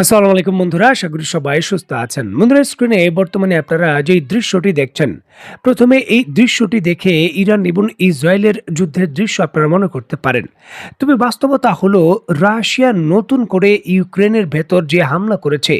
আসসালামু আলাইকুম বন্ধুরা, আশা করি সবাই সুস্থ আছেন। বন্ধুরা, স্ক্রিনে বর্তমানে আপনারা যে দৃশ্যটি দেখছেন, প্রথমে এই দৃশ্যটি দেখে ইরান এবং ইসরায়েলের যুদ্ধের দৃশ্য আপনারা মনে করতে পারেন। তবে বাস্তবতা হলো রাশিয়া নতুন করে ইউক্রেনের ভেতর যে হামলা করেছে,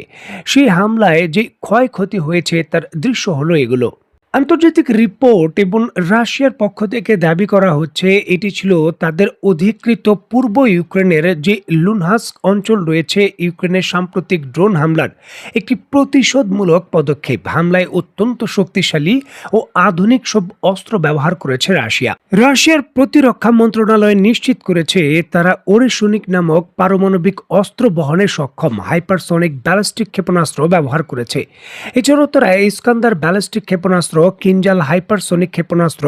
সেই হামলায় যে ক্ষয়ক্ষতি হয়েছে তার দৃশ্য হলো এগুলো। আন্তর্জাতিক রিপোর্ট এবং রাশিয়ার পক্ষ থেকে দাবি করা হচ্ছে এটি ছিল তাদের অধিকৃত পূর্ব ইউক্রেনের যে লুনহাস্ক অঞ্চল রয়েছে, ইউক্রেনের সাম্প্রতিক ড্রোন হামলার একটি প্রতিশোধমূলক পদক্ষেপ। হামলায় অত্যন্ত শক্তিশালী ও আধুনিক সব অস্ত্র ব্যবহার করেছে রাশিয়া। রাশিয়ার প্রতিরক্ষা মন্ত্রণালয় নিশ্চিত করেছে তারা ওরেশনিক নামক পারমাণবিক অস্ত্র বহনে সক্ষম হাইপারসনিক ব্যালিস্টিক ক্ষেপণাস্ত্র ব্যবহার করেছে। এছাড়াও তারা ইস্কান্দার ব্যালিস্টিক ক্ষেপণাস্ত্র, কিনজাল হাইপারসনিক ক্ষেপণাস্ত্র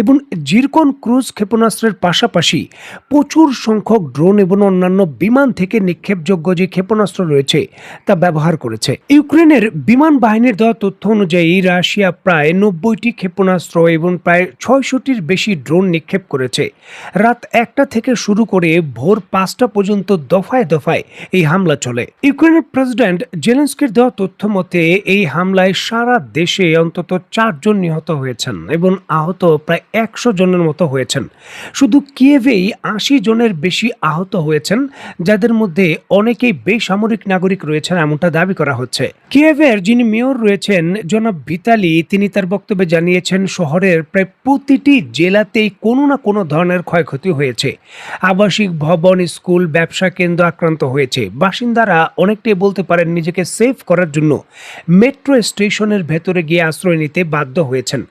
এবং জিরকন ক্রুজ ক্ষেপণাস্ত্রের পাশাপাশি প্রচুর সংখ্যক ড্রোন এবং অন্যান্য বিমান থেকে নিক্ষেপযোগ্য যে ক্ষেপণাস্ত্র রয়েছে তা ব্যবহার করেছে। ইউক্রেনের বিমান বাহিনীর দেওয়া তথ্য অনুযায়ী রাশিয়া প্রায় 90টি ক্ষেপণাস্ত্র এবং প্রায় 600টির বেশি ড্রোন নিক্ষেপ করেছে। রাত 1টা থেকে শুরু করে ভোর 5টা পর্যন্ত দফায় দফায় এই হামলা চলে। ইউক্রেনের প্রেসিডেন্ট জেলেনস্কির দেওয়া তথ্য মতে এই হামলায় সারা দেশে অন্তত 4 জন নিহত হয়েছেন এবং আহত প্রায় 100 জনের মতো হয়েছেন। শুধু কিয়েভেই 80 জনের বেশি আহত হয়েছেন, যাদের মধ্যে অনেকেই বেসামরিক নাগরিক রয়েছেন এমনটা দাবি করা হচ্ছে। কিয়েভের যিনি মেয়র রয়েছেন জনাব ভিতালি, তিনি তার বক্তব্যে জানিয়েছেন শহরের প্রায় প্রতিটি জেলাতেই কোনো না কোনো ধরনের ক্ষয়ক্ষতি হয়েছে। আবাসিক ভবন, স্কুল, ব্যবসা কেন্দ্র আক্রান্ত হয়েছে। বাসিন্দারা অনেকটাই বলতে পারেন নিজেকে সেভ করার জন্য মেট্রো স্টেশনের ভেতরে গিয়ে আশ্রয় নিতে বাধ্য হয়েছেন।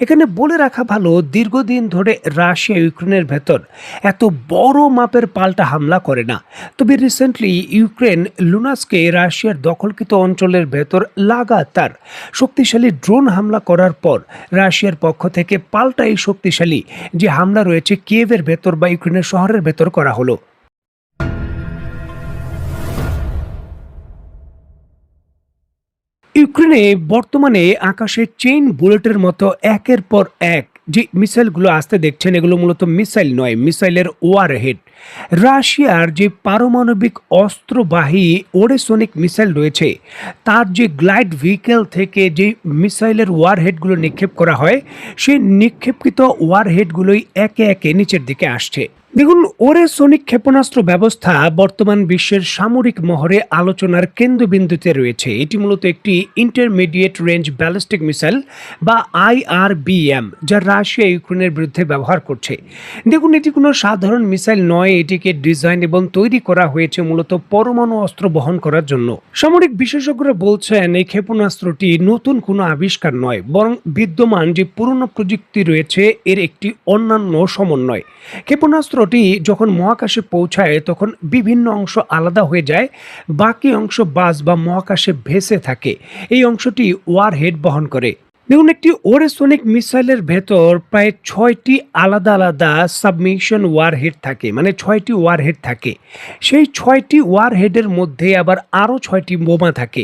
এখানে বলে রাখা ভালো, দীর্ঘদিন ধরে রাশিয়া ইউক্রেনের ভেতর এত বড় মাপের পাল্টা হামলা করে না। তবে রিসেন্টলি ইউক্রেন লুনাস্কে রাশিয়ার দখলকৃত অঞ্চলের ভেতর লাগাতার শক্তিশালী ড্রোন হামলা করার পর রাশিয়ার পক্ষ থেকে পাল্টা এই শক্তিশালী যে হামলা রয়েছে কিয়েভের ভেতর বা ইউক্রেনের শহরের ভেতর করা হলো। ইউক্রেনে বর্তমানে আকাশে চেইন বুলেটের মতো একের পর এক যে মিসাইলগুলো আসতে দেখছেন, এগুলো মূলত মিসাইল নয়, মিসাইলের ওয়ারহেড। রাশিয়ার যে পারমাণবিক অস্ত্রবাহী ওরেসনিক মিসাইল রয়েছে, তার যে গ্লাইড ভেহিকেল থেকে যে মিসাইলের ওয়ারহেডগুলো নিক্ষেপ করা হয়, সেই নিক্ষেপকৃত ওয়ারহেডগুলোই একে একে নিচের দিকে আসছে। দেখুন, ওরেসনিক ক্ষেপণাস্ত্র ব্যবস্থা বর্তমান বিশ্বের সামরিক মহড়ে আলোচনার কেন্দ্রবিন্দুতে রয়েছে। এটি মূলত একটি ইন্টারমিডিয়েট রেঞ্জ ব্যালিস্টিক মিসাইল বা IRBM, যা রাশিয়া ইউক্রেনের বিরুদ্ধে ব্যবহার করছে। দেখুন, এটি কোনো সাধারণ মিসাইল নয়, এটিকে ডিজাইন এবং তৈরি করা হয়েছে মূলত পরমাণু অস্ত্র বহন করার জন্য। সামরিক বিশেষজ্ঞরা বলছেন এই ক্ষেপণাস্ত্রটি নতুন কোনো আবিষ্কার নয়, বরং বিদ্যমান যে পুরনো প্রযুক্তি রয়েছে এর একটি অন্যান্য সমন্বয়। ক্ষেপণাস্ত্রটি যখন মহাকাশে পৌঁছায় তখন বিভিন্ন অংশ আলাদা হয়ে যায়, বাকি অংশ বাস বা মহাকাশে ভেসে থাকে। এই অংশটি ওয়ারহেড বহন করে। দেখুন, একটি ওরেসনিক মিসাইলের ভেতর প্রায় 6টি আলাদা আলাদা সাবমিশন ওয়ারহেড থাকে, মানে 6টি ওয়ারহেড থাকে। সেই 6টি ওয়ারহেডের মধ্যে আবার আরও 6টি বোমা থাকে।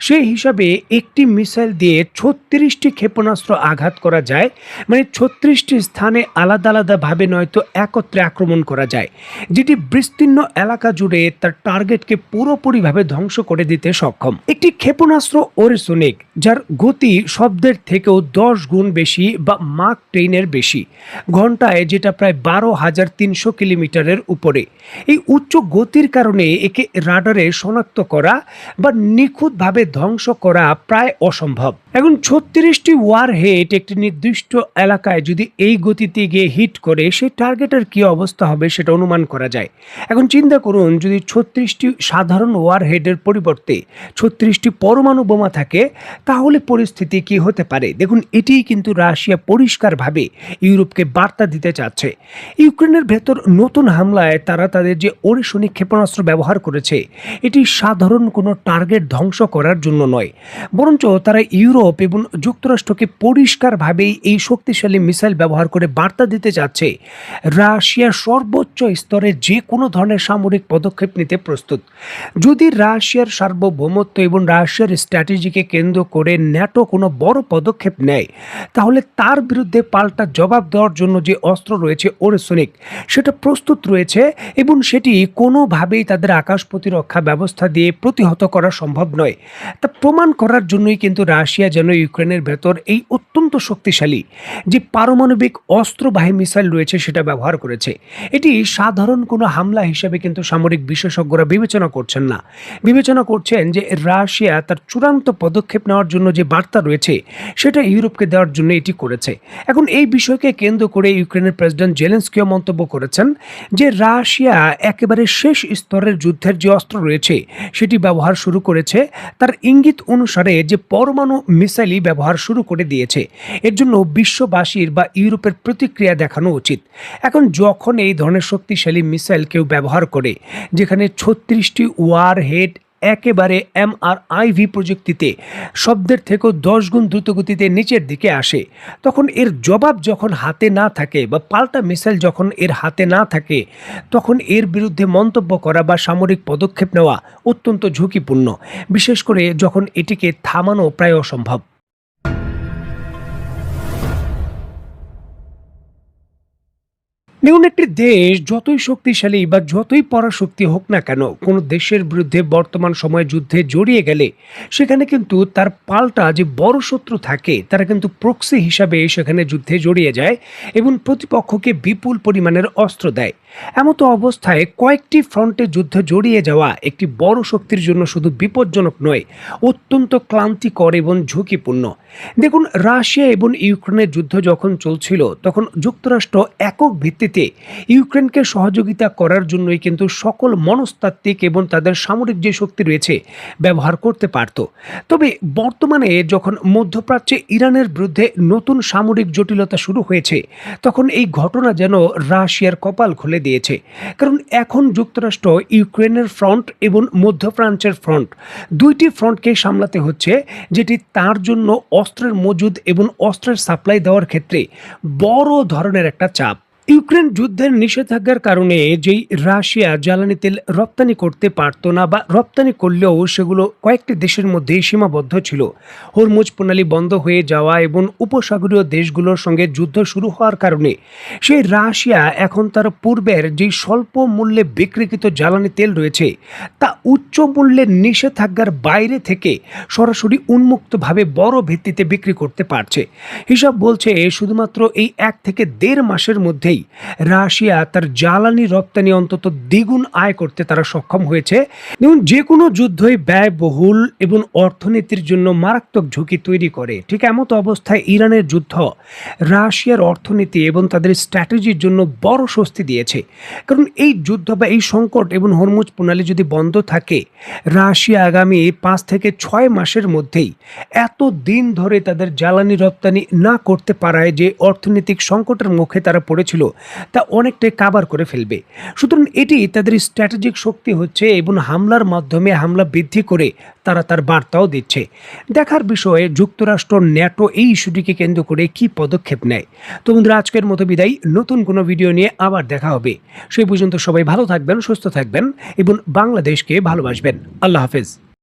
সেই হিসাবে একটি মিসাইল দিয়ে 36টি ক্ষেপণাস্ত্র আঘাত করা যায়, মানে 36টি স্থানে আলাদা আলাদাভাবে নয়তো একত্রে আক্রমণ করা যায়, যেটি বিস্তীর্ণ এলাকা জুড়ে তার টার্গেটকে পুরোপুরিভাবে ধ্বংস করে দিতে সক্ষম। একটি ক্ষেপণাস্ত্র ওরেসনিক, যার গতি শব্দের থেকেও 10 গুণ বেশি বা মাক 10-এর বেশি ঘন্টায়, যেটা প্রায় 12,300 কিলোমিটারের উপরে। এই উচ্চ গতির কারণে একে রাডারে শনাক্ত করা বা নিখুঁতভাবে ধ্বংস করা প্রায় অসম্ভব। এখন 36টি ওয়ারহেড একটি নির্দিষ্ট এলাকায় যদি এই গতিতে গিয়ে হিট করে, সেই টার্গেটের কি অবস্থা হবে সেটা অনুমান করা যায়। এখন চিন্তা করুন, যদি 36টি সাধারণ ওয়ারহেডের পরিবর্তে 36টি পরমাণু বোমা থাকে, তাহলে পরিস্থিতি কি হতে পারে। দেখুন, এটিই কিন্তু রাশিয়া পরিষ্কারভাবে ইউরোপকে বার্তা দিতে চাচ্ছে। ইউক্রেনের ভেতর নতুন হামলায় তারা তাদের যে ওরেসনিক ক্ষেপণাস্ত্র ব্যবহার করেছে, এটি সাধারণ কোনো টার্গেট ধ্বংস করার জন্য নয়, বরঞ্চ তারা ইউরোপ ইউরোপ এবং যুক্তরাষ্ট্রকে পরিষ্কারভাবেই এই শক্তিশালী মিসাইল ব্যবহার করে বার্তা দিতে যাচ্ছে রাশিয়া সর্বোচ্চ স্তরে যে কোনো ধরনের সামরিক পদক্ষেপ নিতে প্রস্তুত। যদি রাশিয়ার সার্বভৌমত্ব এবং রাশিয়ার স্ট্র্যাটেজিকে কেন্দ্র করে ন্যাটো কোনো বড় পদক্ষেপ নেয়, তাহলে তার বিরুদ্ধে পাল্টা জবাব দেওয়ার জন্য যে অস্ত্র রয়েছে ওরেসনিক, সেটা প্রস্তুত রয়েছে এবং সেটি কোনোভাবেই তাদের আকাশ প্রতিরক্ষা ব্যবস্থা দিয়ে প্রতিহত করা সম্ভব নয়। তা প্রমাণ করার জন্যই কিন্তু রাশিয়া যেন ইউক্রেনের ভেতর এই অত্যন্ত শক্তিশালী যে পারমাণবিক অস্ত্রবাহী মিসাইল রয়েছে সেটা ব্যবহার করেছে। এটি সাধারণ কোনো হামলা হিসেবে কিন্তু সামরিক বিশেষজ্ঞরা বিবেচনা করছেন না, বিবেচনা করছেন যে রাশিয়া তার চূড়ান্ত পদক্ষেপ নেওয়ার জন্য যে বার্তা রয়েছে সেটা ইউরোপকে দেওয়ার জন্য এটি করেছে। এখন এই বিষয়কে কেন্দ্র করে ইউক্রেনের প্রেসিডেন্ট জেলেনস্কিও মন্তব্য করেছেন যে রাশিয়া একেবারে শেষ স্তরের যুদ্ধের যে অস্ত্র রয়েছে সেটি ব্যবহার শুরু করেছে, তার ইঙ্গিত অনুসারে যে পরমাণু মিসাইলই ব্যবহার শুরু করে দিয়েছে। এর জন্য বিশ্ববাসীর বা ইউরোপের প্রতিক্রিয়া দেখানো উচিত। এখন যখন এই ধরনের শক্তিশালী মিসাইল কেউ ব্যবহার করে, যেখানে 36টি ওয়ার হেড একেবারে MRIV প্রযুক্তিতে শব্দের থেকেও 10 গুণ দ্রুতগতিতে নিচের দিকে আসে, তখন এর জবাব যখন হাতে না থাকে বা পাল্টা মিসাইল যখন এর হাতে না থাকে, তখন এর বিরুদ্ধে মন্তব্য করা বা সামরিক পদক্ষেপ নেওয়া অত্যন্ত ঝুঁকিপূর্ণ, বিশেষ করে যখন এটিকে থামানো প্রায় অসম্ভব। দেখুন, একটি দেশ যতই শক্তিশালী বা যতই পরাশক্তি হোক না কেন, কোনো দেশের বিরুদ্ধে বর্তমান সময়ে যুদ্ধে জড়িয়ে গেলে সেখানে কিন্তু তার পাল্টা যে বড় শত্রু থাকে তারা কিন্তু প্রক্সি হিসাবে সেখানে যুদ্ধে জড়িয়ে যায় এবং প্রতিপক্ষকে বিপুল পরিমাণের অস্ত্র দেয়। এমতো অবস্থায় কয়েকটি ফ্রন্টে যুদ্ধে জড়িয়ে যাওয়া একটি বড় শক্তির জন্য শুধু বিপজ্জনক নয়, অত্যন্ত ক্লান্তিকর এবং ঝুঁকিপূর্ণ। দেখুন, রাশিয়া এবং ইউক্রেনের যুদ্ধ যখন চলছিল তখন যুক্তরাষ্ট্র একক ভিত্তিতে ইউক্রেনকে সহযোগিতা করার জন্যই কিন্তু সকল মনস্তাত্ত্বিক এবং তাদের সামরিক যে শক্তি রয়েছে ব্যবহার করতে পারত। তবে বর্তমানে যখন মধ্যপ্রাচ্যে ইরানের বিরুদ্ধে নতুন সামরিক জটিলতা শুরু হয়েছে, তখন এই ঘটনা যেন রাশিয়ার কপাল খুলে দিয়েছে। কারণ এখন যুক্তরাষ্ট্র ইউক্রেনের ফ্রন্ট এবং মধ্যপ্রাচ্যের ফ্রন্ট, দুইটি ফ্রন্টকে সামলাতে হচ্ছে, যেটি তার জন্য অস্ত্রের মজুদ এবং অস্ত্রের সাপ্লাই দেওয়ার ক্ষেত্রে বড় ধরনের একটা চাপ। ইউক্রেন যুদ্ধের নিষেধাজ্ঞার কারণে যেই রাশিয়া জ্বালানি তেল রপ্তানি করতে পারত না বা রপ্তানি করলেও সেগুলো কয়েকটি দেশের মধ্যেই সীমাবদ্ধ ছিল, হরমুজ প্রণালী বন্ধ হয়ে যাওয়া এবং উপসাগরীয় দেশগুলোর সঙ্গে যুদ্ধ শুরু হওয়ার কারণে সেই রাশিয়া এখন তার পূর্বের যেই স্বল্প মূল্যে বিক্রিকৃত জ্বালানি তেল রয়েছে তা উচ্চ মূল্যের নিষেধাজ্ঞার বাইরে থেকে সরাসরি উন্মুক্তভাবে বড় ভিত্তিতে বিক্রি করতে পারছে। হিসাব বলছে শুধুমাত্র এই 1 থেকে 1.5 মাসের মধ্যেই রাশিয়া তার জ্বালানি রপ্তানি অন্তত দ্বিগুণ আয় করতে তারা সক্ষম হয়েছে। এবং যে কোনো যুদ্ধই ব্যয়বহুল এবং অর্থনীতির জন্য মারাত্মক ঝুঁকি তৈরি করে। ঠিক এমতো অবস্থায় ইরানের যুদ্ধ রাশিয়ার অর্থনীতি এবং তাদের স্ট্র্যাটেজির জন্য বড় স্বস্তি দিয়েছে। কারণ এই যুদ্ধ বা এই সংকট এবং হরমুজ প্রণালী যদি বন্ধ থাকে, রাশিয়া আগামী 5 থেকে 6 মাসের মধ্যেই এত দিন ধরে তাদের জ্বালানি রপ্তানি না করতে পারায় যে অর্থনৈতিক সংকটের মুখে তারা পড়েছিল তা অনেকটাই কাভার করে ফেলবে। সুতরাং এটি তাদের স্ট্র্যাটেজিক শক্তি হচ্ছে এবং হামলার মাধ্যমে হামলা বৃদ্ধি করে তারা তার বার্তাও দিচ্ছে। দেখার বিষয়ে যুক্তরাষ্ট্র, ন্যাটো এই ইস্যুটিকে কেন্দ্র করে কি পদক্ষেপ নেয়। তো বন্ধুরা, আজকের মতো বিদায়, নতুন কোনো ভিডিও নিয়ে আবার দেখা হবে। সেই পর্যন্ত সবাই ভালো থাকবেন, সুস্থ থাকবেন এবং বাংলাদেশকে ভালোবাসবেন। আল্লাহ হাফেজ।